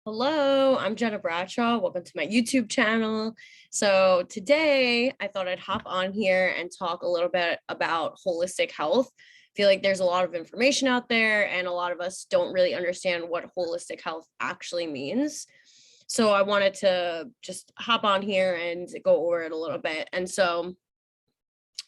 Hello, I'm Gena Bradshaw. Welcome to my YouTube channel. So today I thought I'd hop on here and talk a little bit about holistic health. I feel like there's a lot of information out there and a lot of us don't really understand what holistic health actually means. So I wanted to just hop on here and go over it a little bit. And so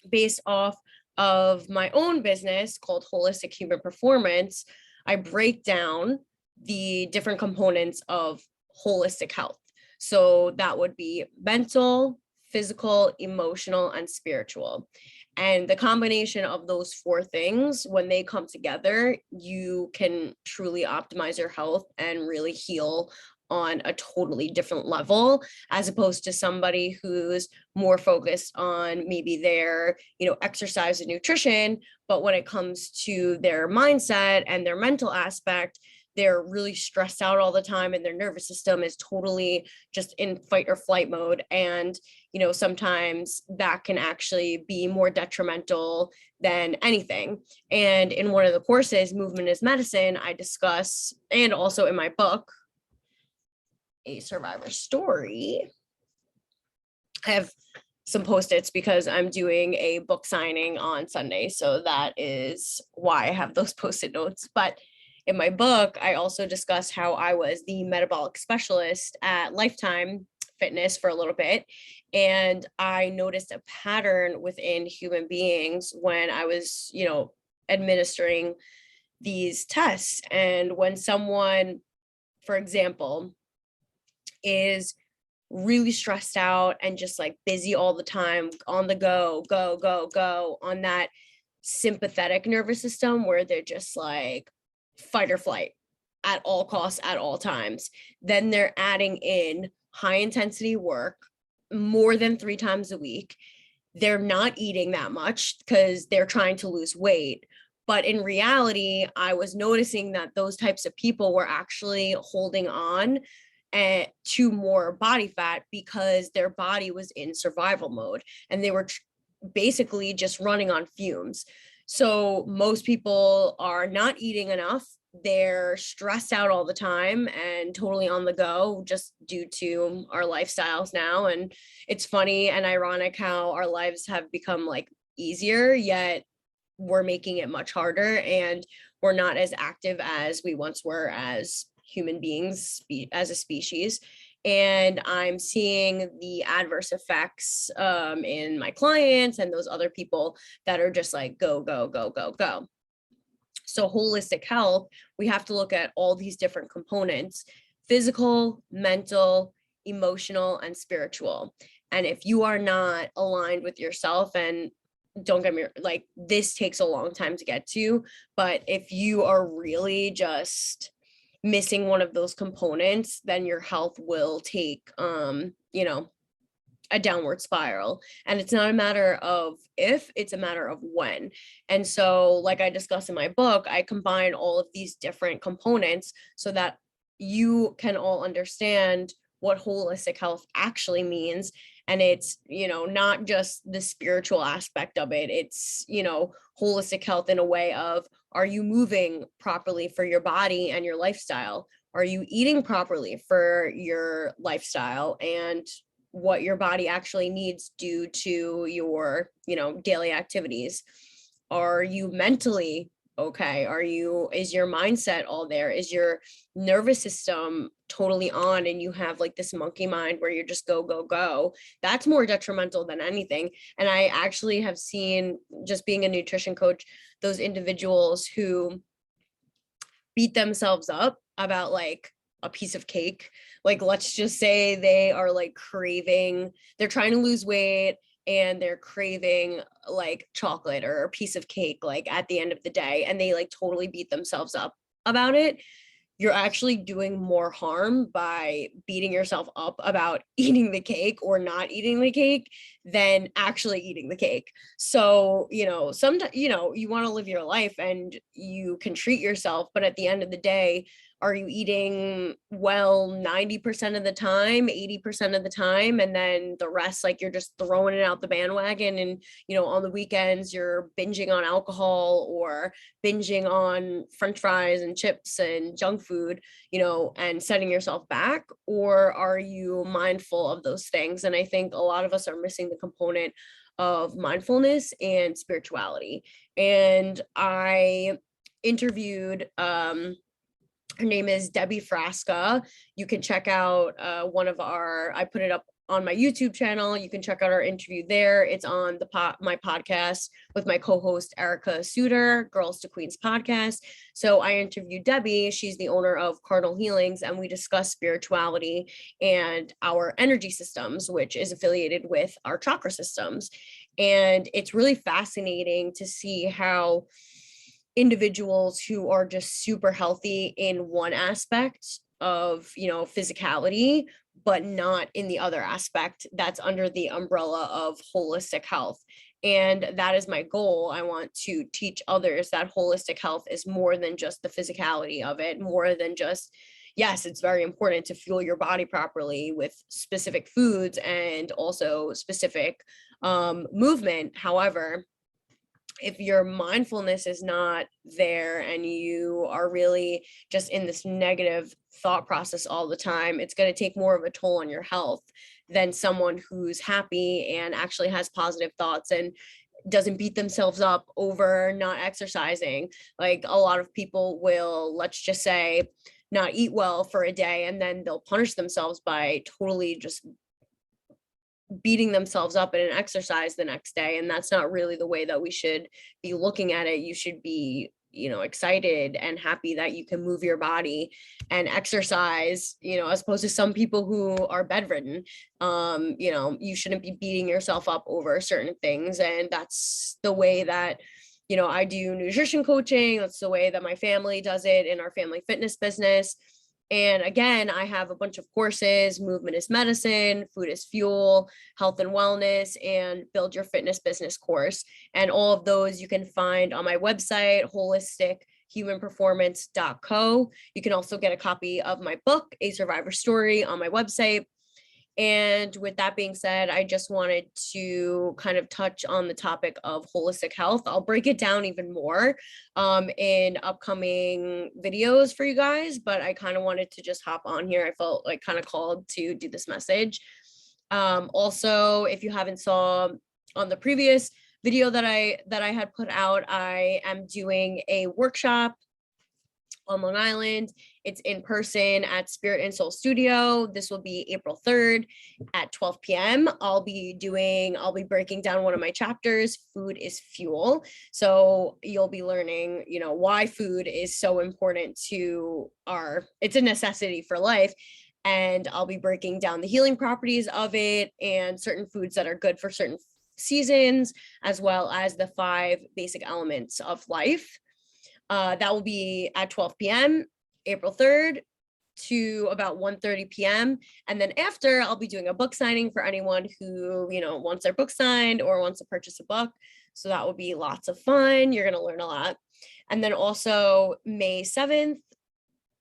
based off of my own business called Holistic Human Performance, I break down the different components of holistic health. So that would be mental, physical, emotional, and spiritual. And the combination of those four things, when they come together, you can truly optimize your health and really heal on a totally different level, as opposed to somebody who's more focused on maybe their, exercise and nutrition. But when it comes to their mindset and their mental aspect, they're really stressed out all the time and their nervous system is totally just in fight or flight mode. And, sometimes that can actually be more detrimental than anything. And in one of the courses, Movement is Medicine, I discuss, and also in my book, A Survivor Story, I have some post-its because I'm doing a book signing on Sunday. So that is why I have those post-it notes. But in my book, I also discuss how I was the metabolic specialist at Lifetime Fitness for a little bit. And I noticed a pattern within human beings when I was, administering these tests. And when someone, for example, is really stressed out and just like busy all the time, on the go, on that sympathetic nervous system where they're just like fight or flight at all costs, at all times, then they're adding in high intensity work more than 3 times a week. They're not eating that much because they're trying to lose weight. But in reality, I was noticing that those types of people were actually holding on to more body fat because their body was in survival mode and they were basically just running on fumes. So most people are not eating enough. They're stressed out all the time and totally on the go just due to our lifestyles now. And it's funny and ironic how our lives have become like easier, yet we're making it much harder and we're not as active as we once were as human beings, as a species. And I'm seeing the adverse effects in my clients and those other people that are just like go, go, go, go, go. So holistic health, we have to look at all these different components: physical, mental, emotional, and spiritual. And if you are not aligned with yourself, and don't get me like, this takes a long time to get to, but if you are really just missing one of those components, then your health will take a downward spiral. And it's not a matter of if, it's a matter of when. And so, like I discussed in my book, I combine all of these different components so that you can all understand what holistic health actually means. And it's, not just the spiritual aspect of it. It's, holistic health in a way of, are you moving properly for your body and your lifestyle? Are you eating properly for your lifestyle and what your body actually needs due to your, daily activities? Are you mentally okay? Is your mindset all there? Is your nervous system totally on and you have like this monkey mind where you're just go, go, go? That's more detrimental than anything. And I actually have seen, just being a nutrition coach, those individuals who beat themselves up about like a piece of cake. Like, let's just say they are like they're trying to lose weight and they're craving like chocolate or a piece of cake, like at the end of the day, and they like totally beat themselves up about it. You're actually doing more harm by beating yourself up about eating the cake or not eating the cake than actually eating the cake. So, sometimes, you want to live your life and you can treat yourself, but at the end of the day, are you eating well 90% of the time, 80% of the time, and then the rest, like, you're just throwing it out the bandwagon, and on the weekends you're binging on alcohol or binging on french fries and chips and junk food, and setting yourself back, or are you mindful of those things? And I think a lot of us are missing the component of mindfulness and spirituality. And I interviewed, her name is Debbie Frasca. You can check out I put it up on my YouTube channel. You can check out our interview there. It's on my podcast with my co-host Erica Suter, Girls to Queens podcast. So I interviewed Debbie. She's the owner of Cardinal Healings, and we discuss spirituality and our energy systems, which is affiliated with our chakra systems. And it's really fascinating to see how individuals who are just super healthy in one aspect of, physicality, but not in the other aspect that's under the umbrella of holistic health. And that is my goal. I want to teach others that holistic health is more than just the physicality of it, more than just, yes, it's very important to fuel your body properly with specific foods and also specific movement. However, if your mindfulness is not there and you are really just in this negative thought process all the time, it's going to take more of a toll on your health than someone who's happy and actually has positive thoughts and doesn't beat themselves up over not exercising. Like, a lot of people will, let's just say, not eat well for a day, and then they'll punish themselves by totally just beating themselves up in an exercise the next day. And that's not really the way that we should be looking at it. You should be, excited and happy that you can move your body and exercise, as opposed to some people who are bedridden. You shouldn't be beating yourself up over certain things. And that's the way that, I do nutrition coaching. That's the way that my family does it in our family fitness business. And again, I have a bunch of courses: movement is medicine, food is fuel, health and wellness, and build your fitness business course. And all of those you can find on my website, holistichumanperformance.co. You can also get a copy of my book, A Survivor Story, on my website. And with that being said, I just wanted to kind of touch on the topic of holistic health. I'll break it down even more in upcoming videos for you guys, but I kind of wanted to just hop on here. I felt like kind of called to do this message. Also, if you haven't saw on the previous video that I had put out, I am doing a workshop on Long Island. It's in person at Spirit and Soul Studio. This will be April 3rd at 12 p.m. I'll be breaking down one of my chapters, Food is Fuel. So you'll be learning, why food is so important to it's a necessity for life. And I'll be breaking down the healing properties of it and certain foods that are good for certain seasons, as well as the 5 basic elements of life. That will be at 12 p.m. April 3rd to about 1:30 p.m. And then after, I'll be doing a book signing for anyone who, wants their book signed or wants to purchase a book. So that will be lots of fun. You're going to learn a lot. And then also May 7th,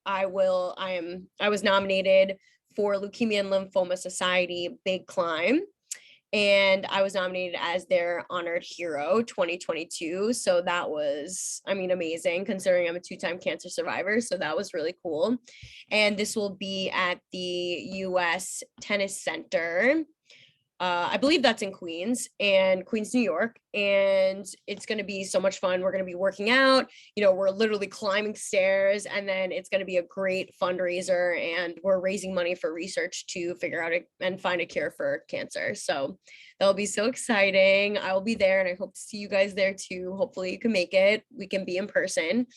I was nominated for Leukemia and Lymphoma Society Big Climb. And I was nominated as their honored hero 2022. So that was, amazing, considering I'm a 2-time cancer survivor. So that was really cool. And this will be at the US Tennis Center. I believe that's in Queens, New York. And it's going to be so much fun. We're going to be working out, we're literally climbing stairs, and then it's going to be a great fundraiser, and we're raising money for research to figure out and find a cure for cancer. So that'll be so exciting. I will be there, and I hope to see you guys there too. Hopefully you can make it. We can be in person.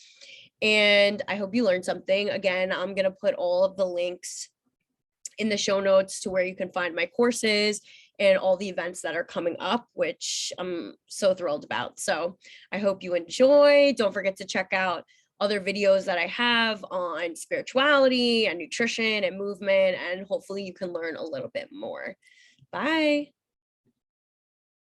And I hope you learned something. Again, I'm going to put all of the links in the show notes to where you can find my courses and all the events that are coming up, which I'm so thrilled about. So I hope you enjoy. Don't forget to check out other videos that I have on spirituality and nutrition and movement, and hopefully you can learn a little bit more. Bye.